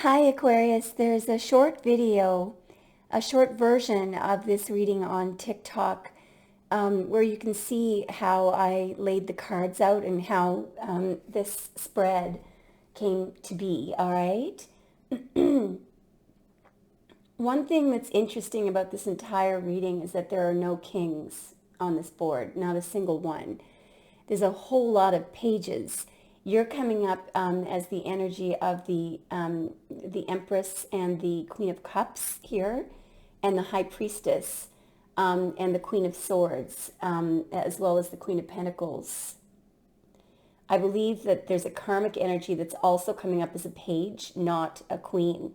Hi Aquarius, there's a short video, a short version of this reading on TikTok where you can see how I laid the cards out and how this spread came to be, all right? One thing that's interesting about this entire reading is that there are no kings on this board, not a single one. There's a whole lot of pages. You're coming up as the energy of the Empress and the Queen of Cups here, and the High Priestess, and the Queen of Swords, as well as the Queen of Pentacles. I believe that there's a karmic energy that's also coming up as a page, not a queen.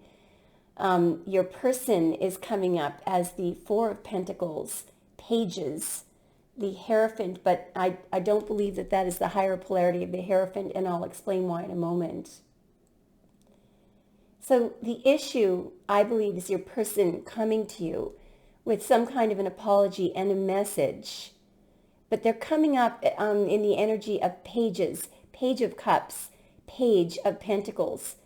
Your person is coming up as the Four of Pentacles, pages, the Hierophant, but I don't believe that that is the higher polarity of the Hierophant, and I'll explain why in a moment. So the issue, I believe, is your person coming to you with some kind of an apology and a message, but they're coming up in the energy of pages, Page of Cups, Page of Pentacles.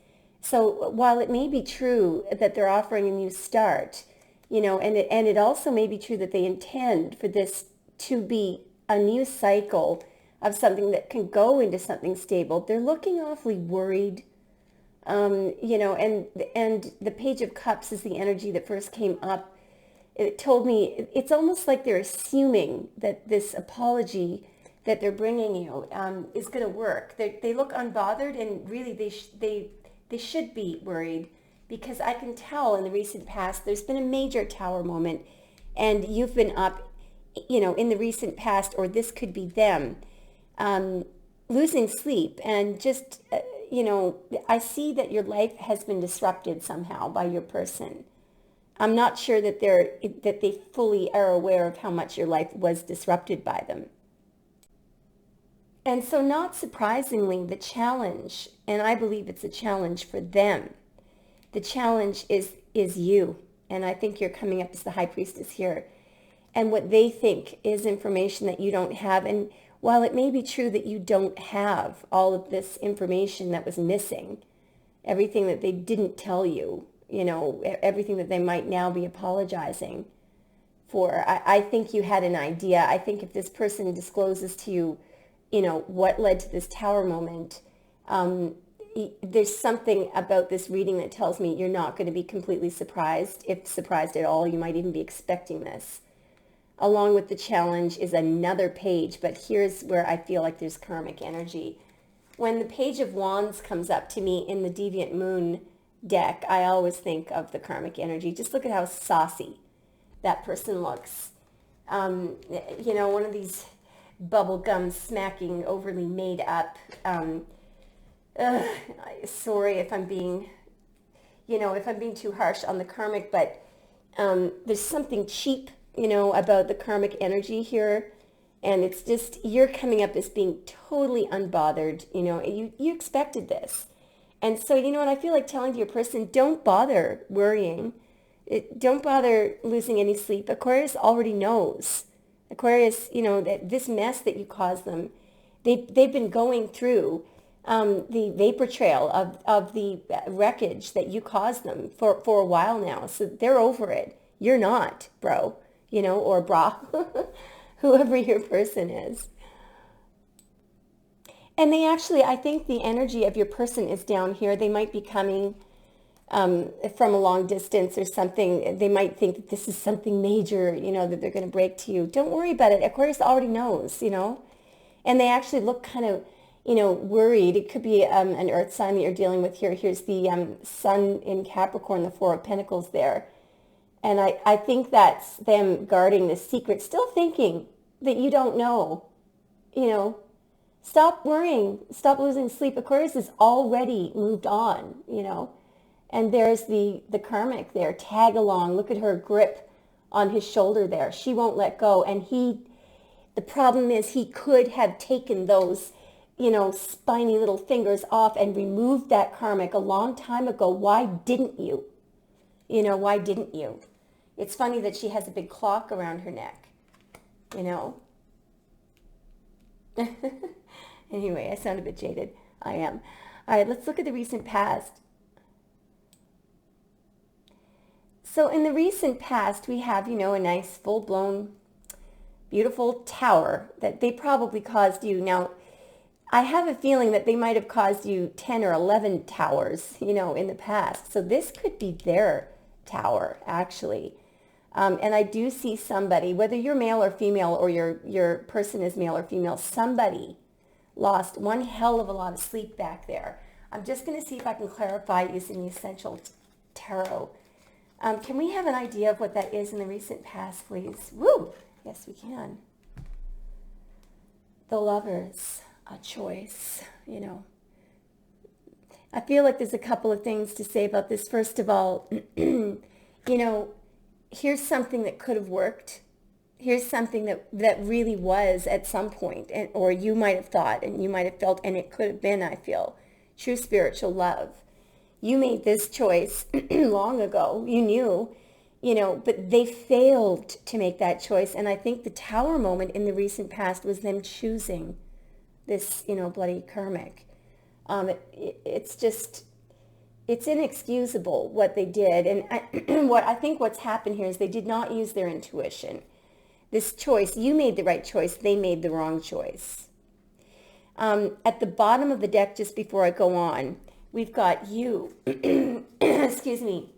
So while it may be true that they're offering a new start, you know, and it also may be true that they intend for this to be a new cycle of something that can go into something stable, they're looking awfully worried. You know, and the Page of Cups is the energy that first came up. It told me it's almost like they're assuming that this apology that they're bringing you is going to work. They look unbothered, and really they should be worried, because I can tell in the recent past there's been a major tower moment, and you've been up, you know, in the recent past, or this could be them losing sleep, and just you know, I see that your life has been disrupted somehow by your person. I'm not sure that they fully are aware of how much your life was disrupted by them. And so, not surprisingly, the challenge, and I believe it's a challenge for them, the challenge is you. And I think you're coming up as the High Priestess here. And what they think is information that you don't have. And while it may be true that you don't have all of this information that was missing, everything that they didn't tell you, you know, everything that they might now be apologizing for, I think you had an idea. I think if this person discloses to you, you know, what led to this tower moment, there's something about this reading that tells me you're not going to be completely surprised, if surprised at all. You might even be expecting this. Along with the challenge is another page, but here's where I feel like there's karmic energy. When the Page of Wands comes up to me in the Deviant Moon deck, I always think of the karmic energy. Just look at how saucy that person looks. You know, one of these bubblegum smacking, overly made up, sorry if I'm being, you know, if I'm being too harsh on the karmic, but there's something cheap, you know, about the karmic energy here. And it's just, you're coming up as being totally unbothered. You know, you expected this. And so, you know what, I feel like telling to your person, don't bother worrying. Don't bother losing any sleep. Aquarius already knows. Aquarius, you know, that this mess that you caused them, they've been going through the vapor trail of the wreckage that you caused them for a while now. So they're over it. You're not, bro, you know, or bra, whoever your person is. And they actually, I think the energy of your person is down here. They might be coming from a long distance or something. They might think that this is something major, you know, that they're going to break to you. Don't worry about it. Aquarius already knows, you know. And they actually look kind of, you know, worried. It could be an earth sign that you're dealing with here. Here's the sun in Capricorn, the Four of Pentacles there. And I think that's them guarding the secret, still thinking that you don't know, you know. Stop worrying. Stop losing sleep. Aquarius has already moved on, you know. And there's the karmic there. Tag along. Look at her grip on his shoulder there. She won't let go. And the problem is he could have taken those, you know, spiny little fingers off and removed that karmic a long time ago. Why didn't you? You know, why didn't you? It's funny that she has a big clock around her neck, you know. Anyway, I sound a bit jaded. I am. All right, let's look at the recent past. So in the recent past, we have, you know, a nice full-blown, beautiful tower that they probably caused you. Now, I have a feeling that they might have caused you 10 or 11 towers, you know, in the past. So this could be their tower, actually. And I do see somebody, whether you're male or female, or your person is male or female, somebody lost one hell of a lot of sleep back there. I'm just going to see if I can clarify using the Essential Tarot. Can we have an idea of what that is in the recent past, please? Woo! Yes, we can. The Lovers, a choice, you know. I feel like there's a couple of things to say about this. First of all, you know, here's something that could have worked. Here's something that really was at some point, or you might have thought, and you might have felt, and it could have been, I feel, true spiritual love. You made this choice long ago. You knew, you know, but they failed to make that choice. And I think the tower moment in the recent past was them choosing this, you know, bloody karmic. It's just, it's inexcusable what they did. And what I think what's happened here is they did not use their intuition. This choice, you made the right choice. They made the wrong choice. At the bottom of the deck, just before I go on, we've got you, excuse me,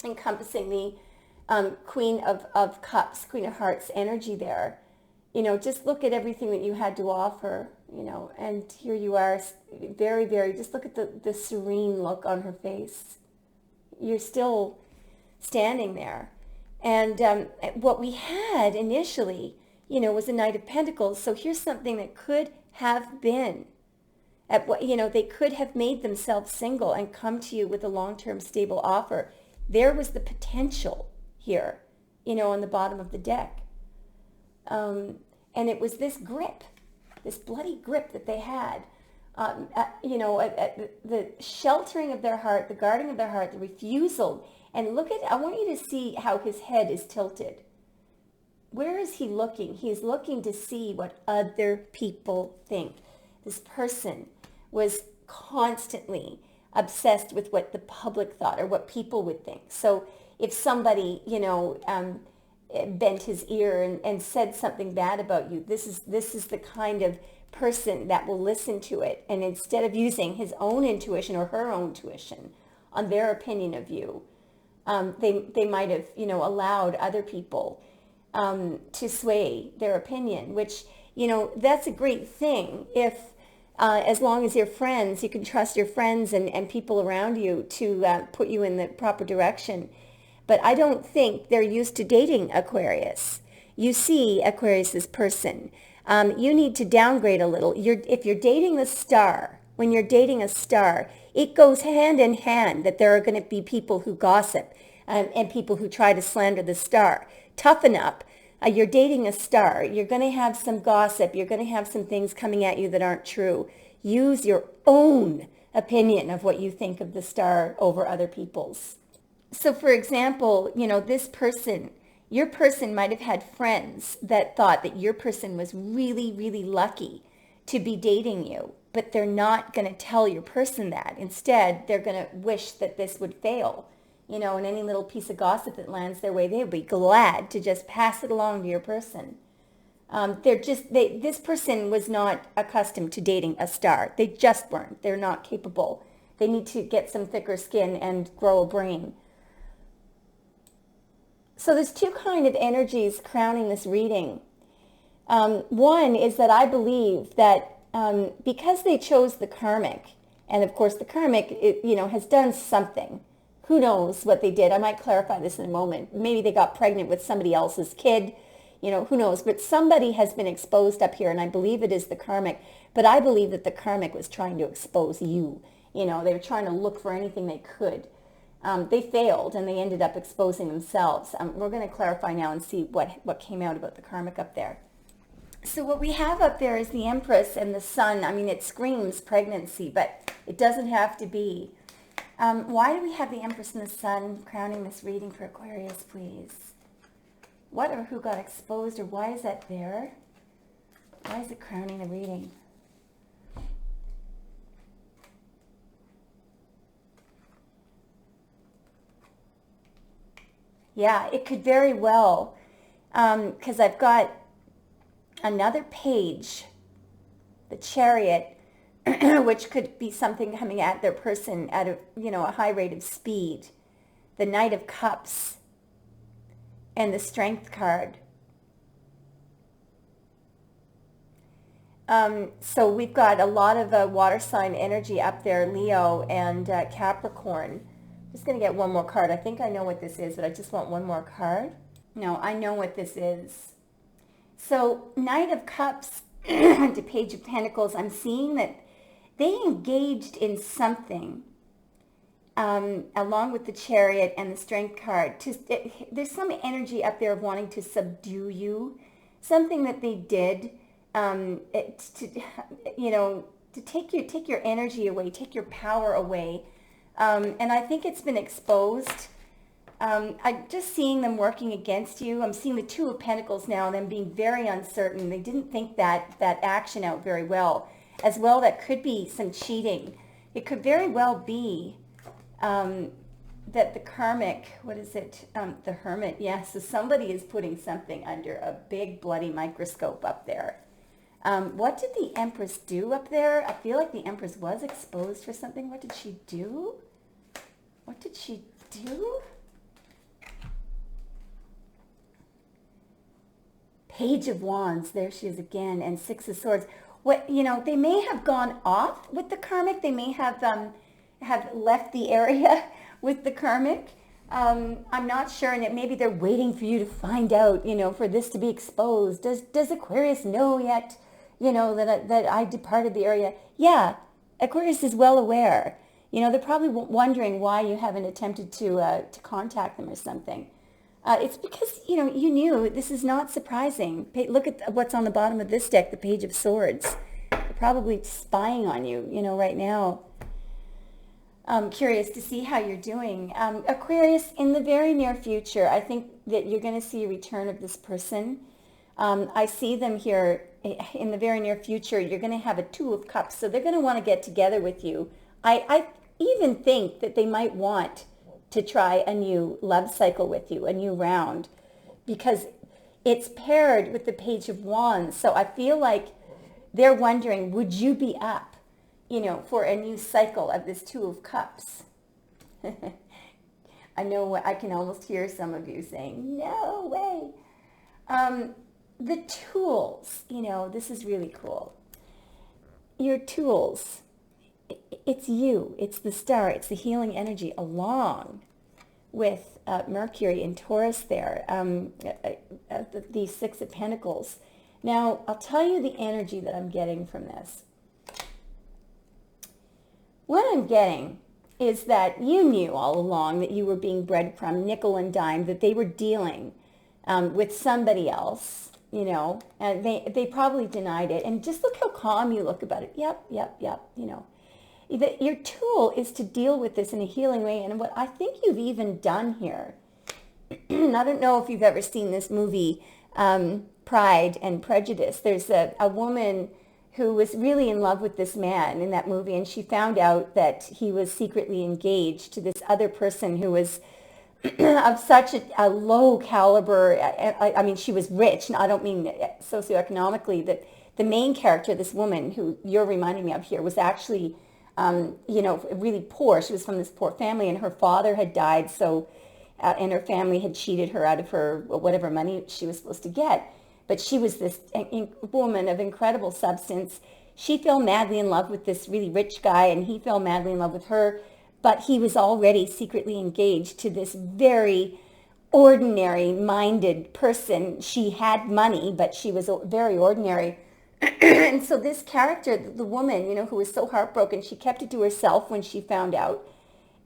encompassing the Queen of Cups, Queen of Hearts energy there. You know, just look at everything that you had to offer, you know, and here you are, very, very, just look at the serene look on her face. You're still standing there. And what we had initially, you know, was a Knight of Pentacles. So here's something that could have been, at what, you know, they could have made themselves single and come to you with a long-term stable offer. There was the potential here, you know, on the bottom of the deck. And it was this grip, this bloody grip that they had, you know, the sheltering of their heart, the guarding of their heart, the refusal. And look at, I want you to see how his head is tilted. Where is he looking? He's looking to see what other people think. This person was constantly obsessed with what the public thought or what people would think. So if somebody, you know, bent his ear and said something bad about you, this is the kind of person that will listen to it. And instead of using his own intuition or her own intuition on their opinion of you, they might have, you know, allowed other people to sway their opinion, which, you know, that's a great thing if, as long as you're friends, you can trust your friends and people around you to put you in the proper direction. But I don't think they're used to dating Aquarius. You see Aquarius's person. You need to downgrade a little. If you're dating the star, when you're dating a star, it goes hand in hand that there are going to be people who gossip and people who try to slander the star. Toughen up. You're dating a star. You're going to have some gossip. You're going to have some things coming at you that aren't true. Use your own opinion of what you think of the star over other people's. So, for example, you know, this person, your person might have had friends that thought that your person was really, really lucky to be dating you, but they're not going to tell your person that. Instead, they're going to wish that this would fail. You know, and any little piece of gossip that lands their way, they'll be glad to just pass it along to your person. This person was not accustomed to dating a star. They just weren't. They're not capable. They need to get some thicker skin and grow a brain. So there's two kind of energies crowning this reading. One is that I believe that because they chose the karmic, and of course the karmic, you know, has done something. Who knows what they did? I might clarify this in a moment. Maybe they got pregnant with somebody else's kid. You know, who knows? But somebody has been exposed up here, and I believe it is the karmic. But I believe that the karmic was trying to expose you. You know, they were trying to look for anything they could. They failed, and they ended up exposing themselves. We're going to clarify now and see what came out about the karmic up there. So what we have up there is the Empress and the Sun. I mean, it screams pregnancy, but it doesn't have to be. Why do we have the Empress and the Sun crowning this reading for Aquarius, please? What or who got exposed, or why is that there? Why is it crowning the reading? Yeah, it could very well, because I've got another page, the Chariot, which could be something coming at their person at a high rate of speed. The Knight of Cups and the Strength card. So we've got a lot of water sign energy up there, Leo and Capricorn. I'm just going to get one more card. I think I know what this is, but I just want one more card. No, I know what this is. So Knight of Cups to Page of Pentacles, I'm seeing that they engaged in something along with the Chariot and the Strength card. There's some energy up there of wanting to subdue you, something that they did to take your energy away, take your power away. And I think it's been exposed. I'm just seeing them working against you. I'm seeing the Two of Pentacles now, them being very uncertain. They didn't think that action out very well. As well, that could be some cheating. It could very well be that the karmic, what is it? The Hermit, yeah. So somebody is putting something under a big bloody microscope up there. What did the Empress do up there? I feel like the Empress was exposed for something. What did she do? What did she do? Page of Wands, there she is again, and Six of Swords. They may have gone off with the karmic. They may have left the area with the karmic. I'm not sure, and maybe they're waiting for you to find out, for this to be exposed. Does Aquarius know yet, that I departed the area? Yeah, Aquarius is well aware. They're probably wondering why you haven't attempted to contact them or something. It's because, you knew. This is not surprising. Look at what's on the bottom of this deck, the Page of Swords. They're probably spying on you, right now. I'm curious to see how you're doing. Aquarius, in the very near future, I think that you're going to see a return of this person. I see them here in the very near future. You're going to have a Two of Cups, so they're going to want to get together with you. I even think that they might want to try a new love cycle with you, a new round, because it's paired with the Page of Wands. So I feel like they're wondering, would you be up, for a new cycle of this Two of Cups? I know, I can almost hear some of you saying, no way. The tools, this is really cool. Your tools. It's you, it's the star, it's the healing energy, along with Mercury in Taurus there, the Six of Pentacles. Now, I'll tell you the energy that I'm getting from this. What I'm getting is that you knew all along that you were being breadcrumbed, nickel and dime, that they were dealing with somebody else, and they probably denied it. And just look how calm you look about it. Yep, your tool is to deal with this in a healing way. And what I think you've even done here, I don't know if you've ever seen this movie, Pride and Prejudice. There's a woman who was really in love with this man in that movie, and she found out that he was secretly engaged to this other person who was of such a low caliber. I mean, she was rich, and I don't mean socioeconomically. That the main character, this woman who you're reminding me of here, was actually really poor. She was from this poor family, and her father had died, so, and her family had cheated her out of her, whatever money she was supposed to get. But she was this woman of incredible substance. She fell madly in love with this really rich guy, and he fell madly in love with her. But he was already secretly engaged to this very ordinary-minded person. She had money, but she was very ordinary. And so this character, the woman, who was so heartbroken, she kept it to herself when she found out,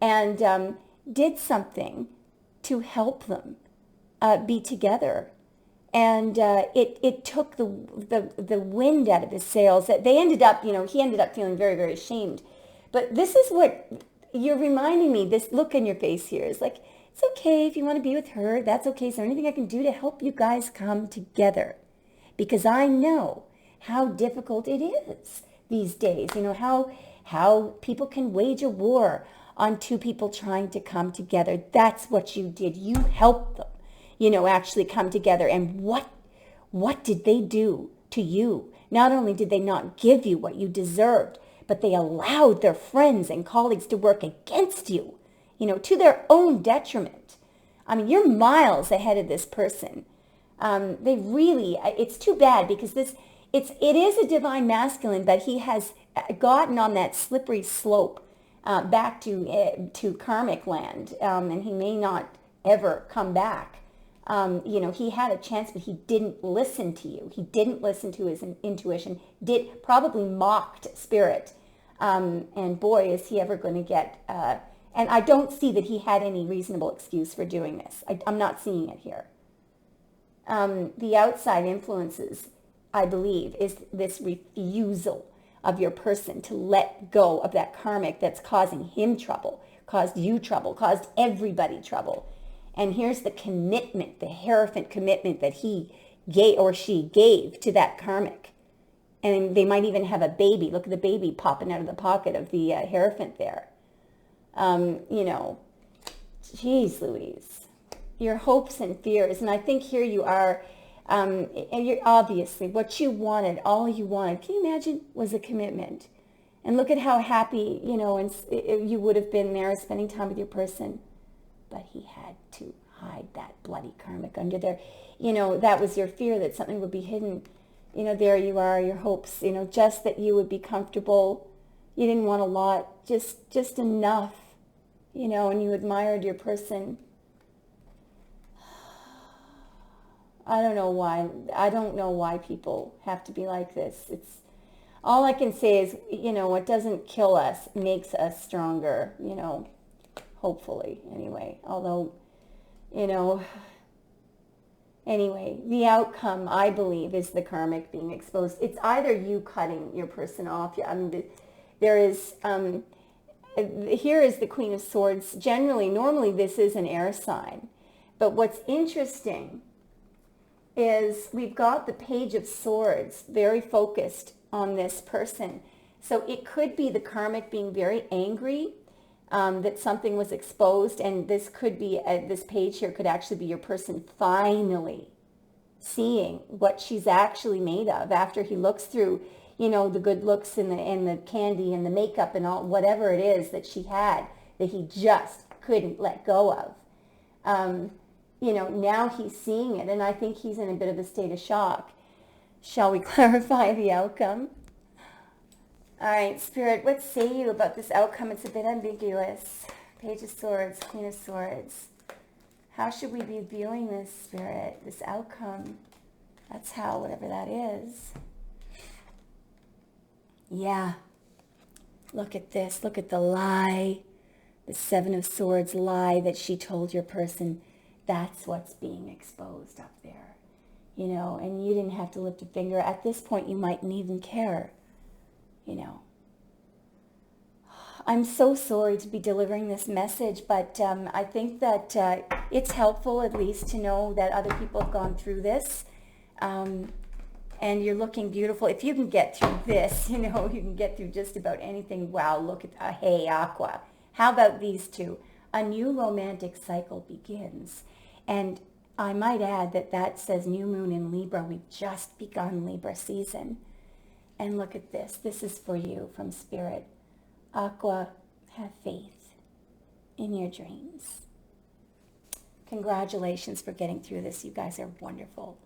and did something to help them be together. And it took the wind out of his sails. That they ended up, he ended up feeling very, very ashamed. But this is what you're reminding me. This look in your face here is like, it's okay if you want to be with her. That's okay. Is there anything I can do to help you guys come together? Because I know how difficult it is these days. How people can wage a war on two people trying to come together. That's what you did. You helped them, actually come together. And what did they do to you? Not only did they not give you what you deserved, but they allowed their friends and colleagues to work against you, to their own detriment. I mean, you're miles ahead of this person. It's too bad because it is a divine masculine, but he has gotten on that slippery slope back to karmic land, and he may not ever come back. He had a chance, but he didn't listen to you. He didn't listen to his intuition, probably mocked spirit. And boy, is he ever going to get, and I don't see that he had any reasonable excuse for doing this. I'm not seeing it here. The outside influences, I believe, is this refusal of your person to let go of that karmic that's causing him trouble, caused you trouble, caused everybody trouble. And here's the commitment, the Hierophant commitment that he gave or she gave to that karmic. And they might even have a baby. Look at the baby popping out of the pocket of the Hierophant there. Geez Louise, your hopes and fears. And I think here you are, and you're obviously what you wanted, all you wanted, can you imagine, was a commitment. And look at how happy, and you would have been there spending time with your person. But he had to hide that bloody karmic under there. That was your fear, that something would be hidden. There you are, your hopes, just that you would be comfortable. You didn't want a lot, just enough, and you admired your person. I don't know why people have to be like this. It's all I can say is, what doesn't kill us makes us stronger, hopefully, anyway. Although, anyway, the outcome, I believe, is the karmic being exposed. It's either you cutting your person off. There is, here is the Queen of Swords. Normally this is an air sign. But what's interesting is we've got the Page of Swords very focused on this person. So it could be the karmic being very angry that something was exposed, and this could be, this page here could actually be your person finally seeing what she's actually made of after he looks through, the good looks and the candy and the makeup and all, whatever it is that she had that he just couldn't let go of. Now he's seeing it, and I think he's in a bit of a state of shock. Shall we clarify the outcome? All right, Spirit, what say you about this outcome? It's a bit ambiguous. Page of Swords, Queen of Swords. How should we be viewing this, Spirit, this outcome? That's how, whatever that is. Yeah. Look at this. Look at the lie. The Seven of Swords lie that she told your person. That's what's being exposed up there. And you didn't have to lift a finger. At this point, you mightn't even care. I'm so sorry to be delivering this message, but I think that it's helpful at least to know that other people have gone through this, and you're looking beautiful. If you can get through this, you can get through just about anything. Wow, look at, hey, Aqua. How about these two? A new romantic cycle begins. And I might add that says new moon in Libra. We've just begun Libra season. And look at this. This is for you from Spirit. Aqua, have faith in your dreams. Congratulations for getting through this. You guys are wonderful.